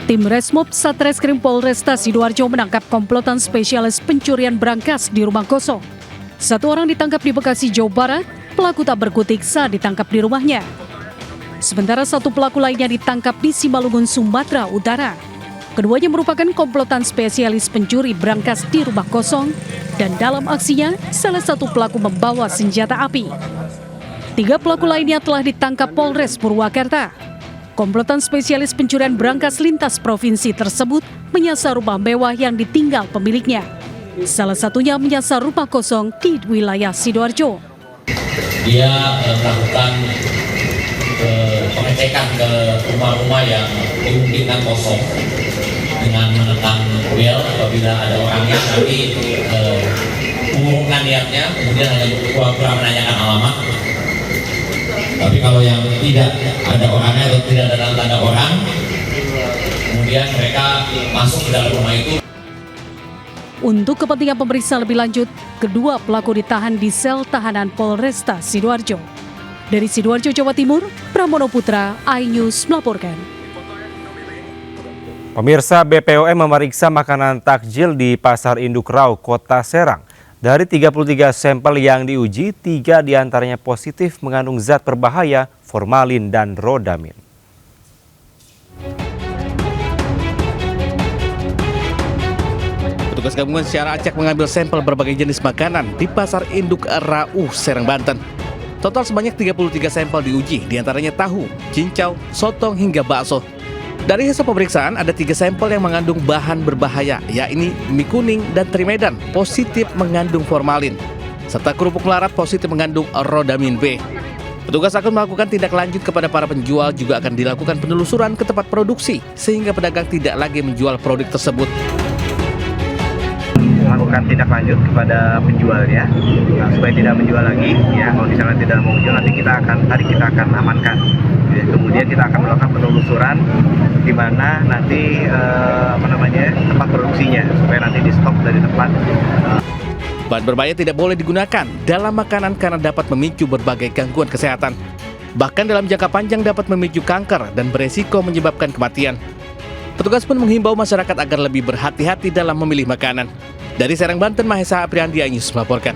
Tim Resmob Satreskrim Polresta Sidoarjo menangkap komplotan spesialis pencurian berangkas di rumah kosong. Satu orang ditangkap di Bekasi, Jawa Barat. Pelaku tak berkutik saat ditangkap di rumahnya. Sementara satu pelaku lainnya ditangkap di Simalungun, Sumatera Utara. Keduanya merupakan komplotan spesialis pencuri berangkas di rumah kosong, dan dalam aksinya, salah satu pelaku membawa senjata api. 3 pelaku lainnya telah ditangkap Polres Purwakarta. Komplotan spesialis pencurian berangkas lintas provinsi tersebut menyasar rumah mewah yang ditinggal pemiliknya. Salah satunya menyasar rumah kosong di wilayah Sidoarjo. Dia melakukan pengecekan ke rumah-rumah yang dimungkinkan kosong dengan menekan bel apabila ada orangnya, nanti mengumumkan niatnya, kemudian hanya pura-pura menanyakan alamat. Tapi kalau yang tidak ada orangnya atau tidak ada tanda orang, kemudian mereka masuk ke dalam rumah itu. Untuk kepentingan pemeriksaan lebih lanjut, kedua pelaku ditahan di sel tahanan Polresta Sidoarjo. Dari Sidoarjo, Jawa Timur, Pramono Putra, iNews melaporkan. Pemirsa, BPOM memeriksa makanan takjil di Pasar Induk Rau, Kota Serang. Dari 33 sampel yang diuji, 3 diantaranya positif mengandung zat berbahaya, formalin dan rodamin. Petugas gabungan secara acak mengambil sampel berbagai jenis makanan di Pasar Induk Rau, Serang, Banten. Total sebanyak 33 sampel diuji, diantaranya tahu, cincau, sotong hingga bakso. Dari hasil pemeriksaan, ada 3 sampel yang mengandung bahan berbahaya, yakni mie kuning dan teri Medan positif mengandung formalin, serta kerupuk melarat positif mengandung rodamin B. Petugas akan melakukan tindak lanjut kepada para penjual, juga akan dilakukan penelusuran ke tempat produksi, sehingga pedagang tidak lagi menjual produk tersebut. Melakukan tindak lanjut kepada penjualnya, supaya tidak menjual lagi. Ya, kalau misalnya tidak mau menjual, nanti kita akan amankan. Ya, kemudian kita akan melakukan penelusuran di mana nanti tempat produksinya, supaya nanti di stop dari tempat. Bahan berbahaya tidak boleh digunakan dalam makanan karena dapat memicu berbagai gangguan kesehatan. Bahkan dalam jangka panjang dapat memicu kanker dan beresiko menyebabkan kematian. Petugas pun menghimbau masyarakat agar lebih berhati-hati dalam memilih makanan. Dari Serang, Banten, Mahesa Apriandi, iNews melaporkan.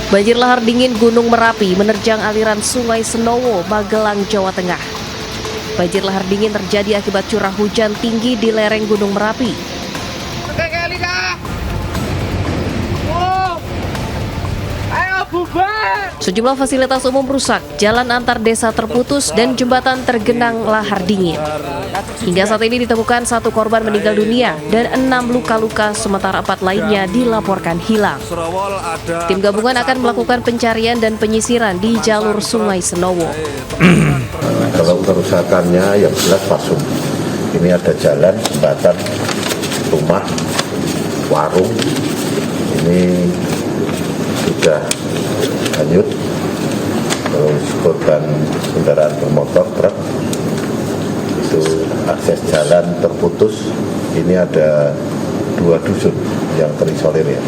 Banjir lahar dingin Gunung Merapi menerjang aliran Sungai Senowo, Magelang, Jawa Tengah. Banjir lahar dingin terjadi akibat curah hujan tinggi di lereng Gunung Merapi. Sejumlah fasilitas umum rusak, jalan antar desa terputus, dan jembatan tergenang lahar dingin. Hingga saat ini ditemukan 1 korban meninggal dunia dan 6 luka-luka, sementara 4 lainnya dilaporkan hilang. Tim gabungan akan melakukan pencarian dan penyisiran di jalur Sungai Senowo. Kalau kerusakannya yang jelas pasung. Ini ada jalan, jembatan, rumah, warung. Ini sudah hanyut. Terus korban kendaraan bermotor, truk, itu akses jalan terputus. Ini ada 2 dusun yang terisolir ya.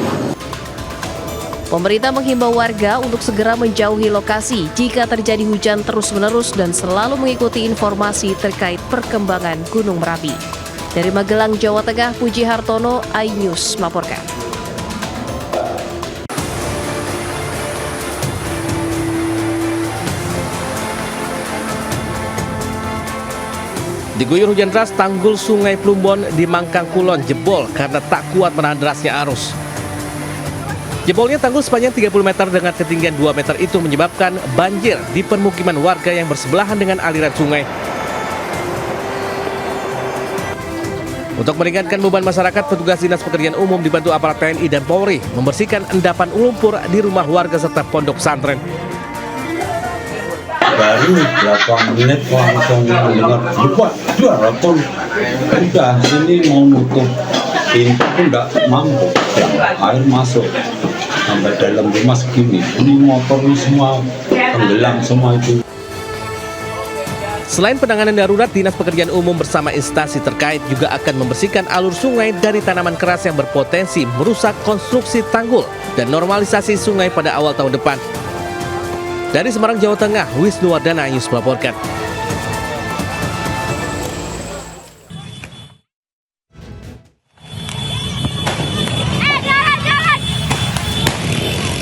Pemerintah menghimbau warga untuk segera menjauhi lokasi jika terjadi hujan terus-menerus dan selalu mengikuti informasi terkait perkembangan Gunung Merapi. Dari Magelang, Jawa Tengah, Puji Hartono, iNews melaporkan. Diguyur hujan deras, tanggul Sungai Plumbon di Mangkang Kulon jebol karena tak kuat menahan derasnya arus. Jebolnya tanggul sepanjang 30 meter dengan ketinggian 2 meter itu menyebabkan banjir di permukiman warga yang bersebelahan dengan aliran sungai. Untuk meringankan beban masyarakat, petugas Dinas Pekerjaan Umum dibantu aparat TNI dan Polri membersihkan endapan lumpur di rumah warga serta pondok pesantren. baru 8 menit langsung mendengar juara pun udah ini mau nutup pintu pun nggak mampu, air masuk sampai dalam rumah segini, ini motor ini semua tenggelam semua itu. Selain penanganan darurat, Dinas Pekerjaan Umum bersama instansi terkait juga akan membersihkan alur sungai dari tanaman keras yang berpotensi merusak konstruksi tanggul dan normalisasi sungai pada awal tahun depan. Dari Semarang, Jawa Tengah, Wisnuwardana News melaporkan.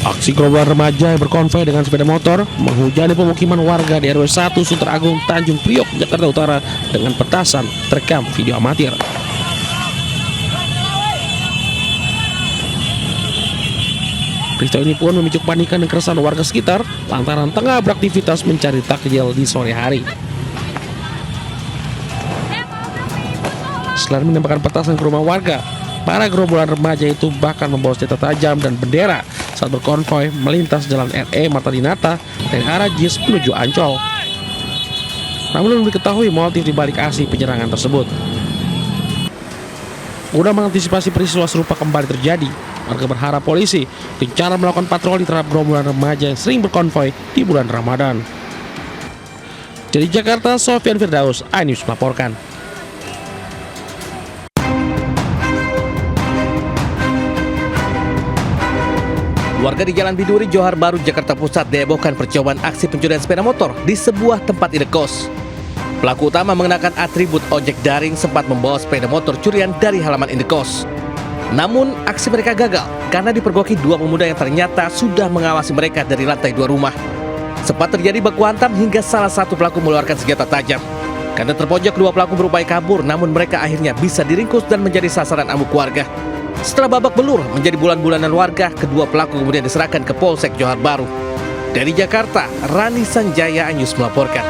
Aksi gerombolan remaja yang berkonvoy dengan sepeda motor menghujani pemukiman warga di RW 1 Sunter Agung, Tanjung Priok, Jakarta Utara dengan petasan terekam video amatir. Peristiwa ini pun memicu kepanikan dan keresahan warga sekitar lantaran tengah beraktivitas mencari takjil di sore hari. Selain menembakkan petasan ke rumah warga, para gerombolan remaja itu bahkan membawa senjata tajam dan bendera saat berkonvoy melintas jalan RE Marta Dinata dari arah JIS menuju Ancol. Namun belum diketahui motif dibalik aksi penyerangan tersebut. Guna mengantisipasi peristiwa serupa kembali terjadi, warga berharap polisi gencar melakukan patroli terhadap gerombolan remaja yang sering berkonvoy di bulan Ramadan. Dari Jakarta, Sofyan Firdaus, iNews melaporkan. Warga di Jalan Biduri, Johar Baru, Jakarta Pusat dihebohkan percobaan aksi pencurian sepeda motor di sebuah tempat indekos. Pelaku utama mengenakan atribut ojek daring sempat membawa sepeda motor curian dari halaman indekos. Namun, aksi mereka gagal karena dipergoki dua pemuda yang ternyata sudah mengawasi mereka dari lantai 2 rumah. Sempat terjadi baku hantam hingga salah satu pelaku mengeluarkan senjata tajam. Karena terpojok, dua pelaku berupaya kabur, namun mereka akhirnya bisa diringkus dan menjadi sasaran amuk warga. Setelah babak belur menjadi bulan-bulanan warga, kedua pelaku kemudian diserahkan ke Polsek Johar Baru. Dari Jakarta, Rani Sanjaya News melaporkan.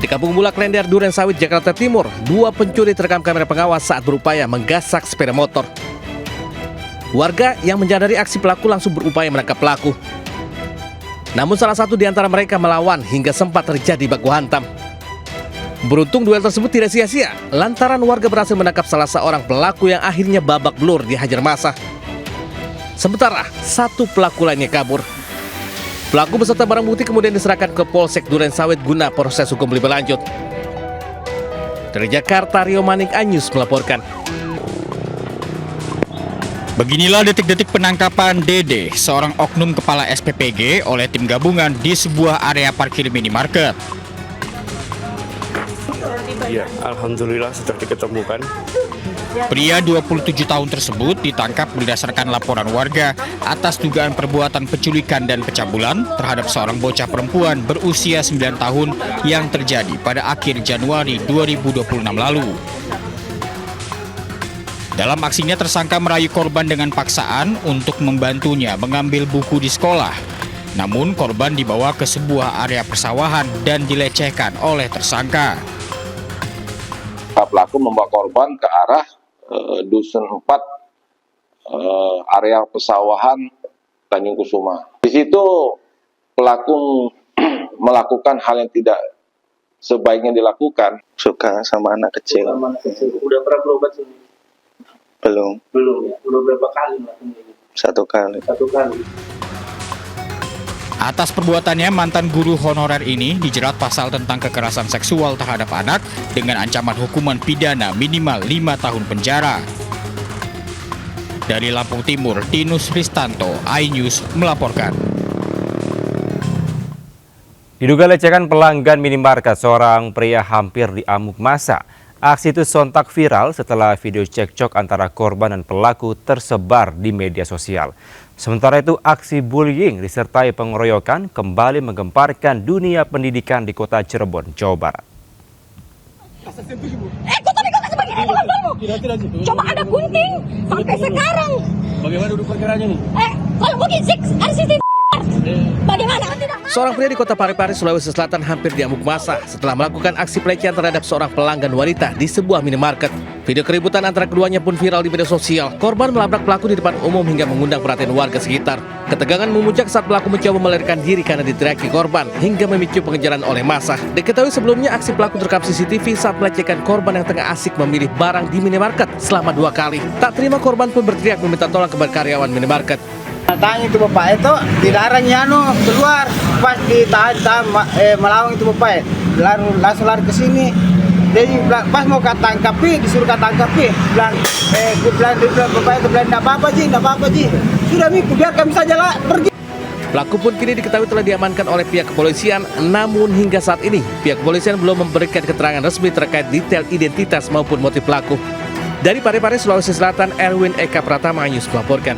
Di Kampung Bulak Klender, Duren Sawit, Jakarta Timur, dua pencuri terekam kamera pengawas saat berupaya menggasak sepeda motor. Warga yang menyadari aksi pelaku langsung berupaya menangkap pelaku. Namun salah satu di antara mereka melawan hingga sempat terjadi baku hantam. Beruntung duel tersebut tidak sia-sia, lantaran warga berhasil menangkap salah seorang pelaku yang akhirnya babak belur dihajar massa. Sementara satu pelaku lainnya kabur. Pelaku beserta barang bukti kemudian diserahkan ke Polsek Duren Sawit guna proses hukum lebih lanjut. Dari Jakarta, Rio Manik News melaporkan. Beginilah detik-detik penangkapan Dede, seorang oknum kepala SPPG oleh tim gabungan di sebuah area parkir minimarket. Ya, alhamdulillah sudah diketemukan. Pria 27 tahun tersebut ditangkap berdasarkan laporan warga atas dugaan perbuatan penculikan dan pencabulan terhadap seorang bocah perempuan berusia 9 tahun yang terjadi pada akhir Januari 2026 lalu. Dalam aksinya, tersangka merayu korban dengan paksaan untuk membantunya mengambil buku di sekolah. Namun korban dibawa ke sebuah area persawahan dan dilecehkan oleh tersangka. Pelaku membawa korban ke arah Dusun 4, area persawahan Tanjung Kusuma. Di situ pelaku melakukan hal yang tidak sebaiknya dilakukan. Suka sama anak kecil. Udah pernah berobat sendiri? Belum. Belum ya? Udah berapa kali melakukannya? Satu kali. Atas perbuatannya, mantan guru honorer ini dijerat pasal tentang kekerasan seksual terhadap anak dengan ancaman hukuman pidana minimal 5 tahun penjara. Dari Lampung Timur, Tinus Ristanto, iNews melaporkan. Diduga lecehkan pelanggan minimarket, seorang pria hampir diamuk massa. Aksi itu sontak viral setelah video cekcok antara korban dan pelaku tersebar di media sosial. Sementara itu, aksi bullying disertai pengeroyokan kembali menggemparkan dunia pendidikan di kota Cirebon, Jawa Barat. Coba ada gunting sampai sekarang. Bagaimana duduk perkaranya nih? Kalau mungkin ada CCTV Bagaimana tidak? Seorang pria di kota Parepare, Sulawesi Selatan hampir diamuk massa setelah melakukan aksi pelecehan terhadap seorang pelanggan wanita di sebuah minimarket. Video keributan antara keduanya pun viral di media sosial. Korban melabrak pelaku di depan umum hingga mengundang perhatian warga sekitar. Ketegangan memuncak saat pelaku mencoba melarikan diri karena diteriaki korban hingga memicu pengejaran oleh massa. Diketahui sebelumnya aksi pelaku terekam CCTV saat melecehkan korban yang tengah asik memilih barang di minimarket selama 2 kali. Tak terima, korban pun berteriak meminta tolong kepada karyawan minimarket. Tanya itu bapak itu dilarang Yano keluar, pas ditahan melawan itu bapak langsung lari ke sini. Jadi pas mau tangkapi, disuruh tangkapi, bilang bapak itu bilang tidak apa-apa ji, sudah Miku biarkan saja lah pergi. Pelaku pun kini diketahui telah diamankan oleh pihak kepolisian, namun hingga saat ini pihak kepolisian belum memberikan keterangan resmi terkait detail identitas maupun motif pelaku. Dari Parepare, Sulawesi Selatan, Erwin Eka Pratama News melaporkan.